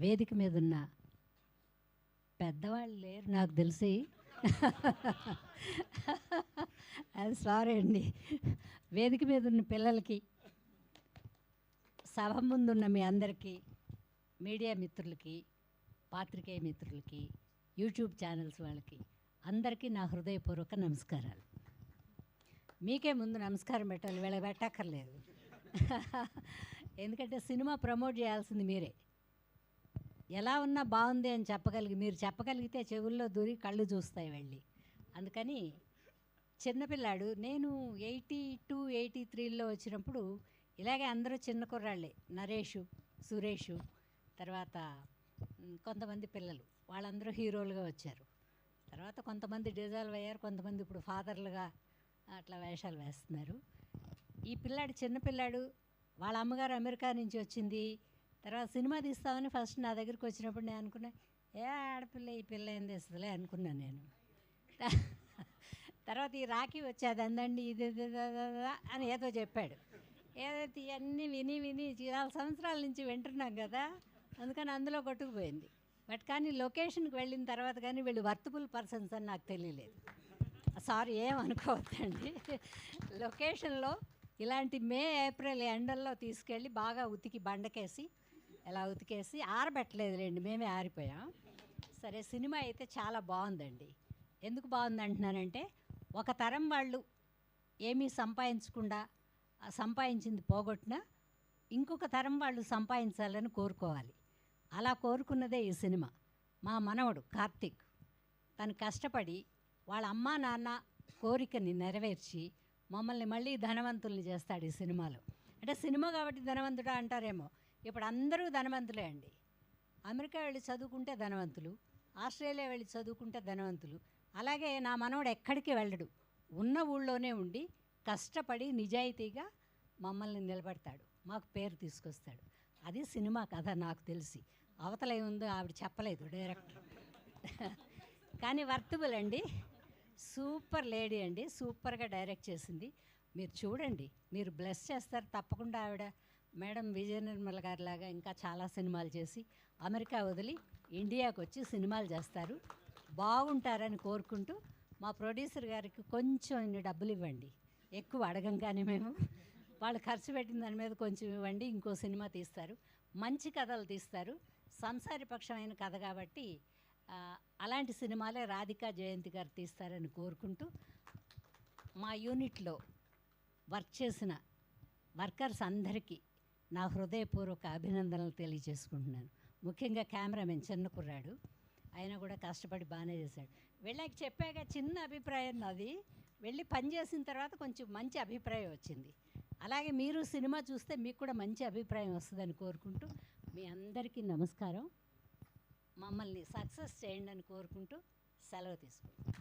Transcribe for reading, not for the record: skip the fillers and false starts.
వేదిక మీద ఉన్న పెద్దవాళ్ళు లేరు నాకు తెలిసి. అది సారీ అండి. వేదిక మీద ఉన్న పిల్లలకి, సభ ముందున్న మీ అందరికీ, మీడియా మిత్రులకి, పాత్రికేయ మిత్రులకి, యూట్యూబ్ ఛానల్స్ వాళ్ళకి అందరికీ నా హృదయపూర్వక నమస్కారాలు. మీకే ముందు నమస్కారం పెట్టాలి, వీళ్ళకి పెట్టక్కర్లేదు. ఎందుకంటే సినిమా ప్రమోట్ చేయాల్సింది మీరే. ఎలా ఉన్నా బాగుంది అని మీరు చెప్పగలిగితే చెవుల్లో దూరి కళ్ళు చూస్తాయి వెళ్ళి. అందుకని చిన్నపిల్లాడు, నేను 82, 83లో వచ్చినప్పుడు ఇలాగే అందరూ చిన్న కుర్రాళ్ళే, నరేషు, సురేషు, తర్వాత కొంతమంది పిల్లలు, వాళ్ళందరూ హీరోలుగా వచ్చారు. తర్వాత కొంతమంది డిజాల్వ్ అయ్యారు, కొంతమంది ఇప్పుడు ఫాదర్లుగా అట్లా వేషాలు వేస్తున్నారు. ఈ పిల్లాడు చిన్నపిల్లాడు, వాళ్ళ అమ్మగారు అమెరికా నుంచి వచ్చింది. తర్వాత సినిమా తీస్తామని ఫస్ట్ నా దగ్గరికి వచ్చినప్పుడు నేను అనుకున్నా, ఏ ఆడపిల్ల ఈ పిల్ల ఏం తెస్తుందిలే అనుకున్నాను నేను. తర్వాత ఈ రాఖీ వచ్చేది, అందండి ఇది అని ఏదో చెప్పాడు. ఏదైతే ఇవన్నీ విని 4 సంవత్సరాల నుంచి వింటున్నాం కదా, అందుకని అందులో కొట్టుకుపోయింది. బట్ కానీ లొకేషన్కి వెళ్ళిన తర్వాత కానీ వీళ్ళు వర్తబుల్ పర్సన్స్ అని నాకు తెలియలేదు. సారీ, ఏమనుకోవద్దండి. లొకేషన్లో ఇలాంటి మే, ఏప్రిల్ ఎండల్లో తీసుకెళ్ళి బాగా ఉతికి బండకేసి, ఎలా ఉతికేసి ఆరబెట్టలేదులేండి, మేమే ఆరిపోయాం. సరే, సినిమా అయితే చాలా బాగుందండి. ఎందుకు బాగుంది అంటున్నానంటే, ఒక తరం వాళ్ళు ఏమీ సంపాదించకుండా సంపాదించింది పోగొట్టినా ఇంకొక తరం వాళ్ళు సంపాదించాలని కోరుకోవాలి. అలా కోరుకున్నదే ఈ సినిమా. మా మనవడు కార్తీక్, తను కష్టపడి వాళ్ళ అమ్మా నాన్న కోరికని నెరవేర్చి మమ్మల్ని మళ్ళీ ధనవంతుల్ని చేస్తాడు ఈ సినిమాలో. అంటే సినిమా కాబట్టి ధనవంతుడా అంటారేమో, ఇప్పుడు అందరూ ధనవంతులే అండి. అమెరికా వెళ్ళి చదువుకుంటే ధనవంతులు, ఆస్ట్రేలియా వెళ్ళి చదువుకుంటే ధనవంతులు. అలాగే నా మనవడు ఎక్కడికి వెళ్ళడు, ఉన్న ఊళ్ళోనే ఉండి కష్టపడి నిజాయితీగా మమ్మల్ని నిలబెడతాడు, మాకు పేరు తీసుకొస్తాడు. అది సినిమా కథ నాకు తెలిసి. అవతల ఏముందో ఆవిడ చెప్పలేదు డైరెక్టర్. కానీ వర్తబుల్ అండి. సూపర్ లేడీ అండి, సూపర్గా డైరెక్ట్ చేసింది. మీరు చూడండి, మీరు బ్లెస్ చేస్తారు తప్పకుండా. ఆవిడ మేడం విజయ నిర్మల గారి లాగా ఇంకా చాలా సినిమాలు చేసి అమెరికా వదిలి ఇండియాకు వచ్చి సినిమాలు చేస్తారు. బాగుంటారని కోరుకుంటూ, మా ప్రొడ్యూసర్ గారికి కొంచెం ఇన్ని డబ్బులు ఇవ్వండి, ఎక్కువ అడగంగానే మేము. వాళ్ళు ఖర్చు పెట్టిన దాని మీద కొంచెం ఇవ్వండి, ఇంకో సినిమా తీస్తారు. మంచి కథలు తీస్తారు, సంసారపక్షమైన కథ కాబట్టి అలాంటి సినిమాలే రాధికా జయంతి గారు తీస్తారని కోరుకుంటూ, మా యూనిట్లో వర్క్ చేసిన వర్కర్స్ అందరికీ నా హృదయపూర్వక అభినందనలు తెలియజేసుకుంటున్నాను. ముఖ్యంగా కెమెరామెన్ చిన్న కుర్రాడు, ఆయన కూడా కష్టపడి బాగానే చేశాడు. వెళ్ళాక చెప్పాక చిన్న అభిప్రాయం నాది, వెళ్ళి పనిచేసిన తర్వాత కొంచెం మంచి అభిప్రాయం వచ్చింది. అలాగే మీరు సినిమా చూస్తే మీకు కూడా మంచి అభిప్రాయం వస్తుందని కోరుకుంటూ, మీ అందరికీ నమస్కారం. మమ్మల్ని సక్సెస్ చేయండి అని కోరుకుంటూ సెలవు తీసుకుంటాం.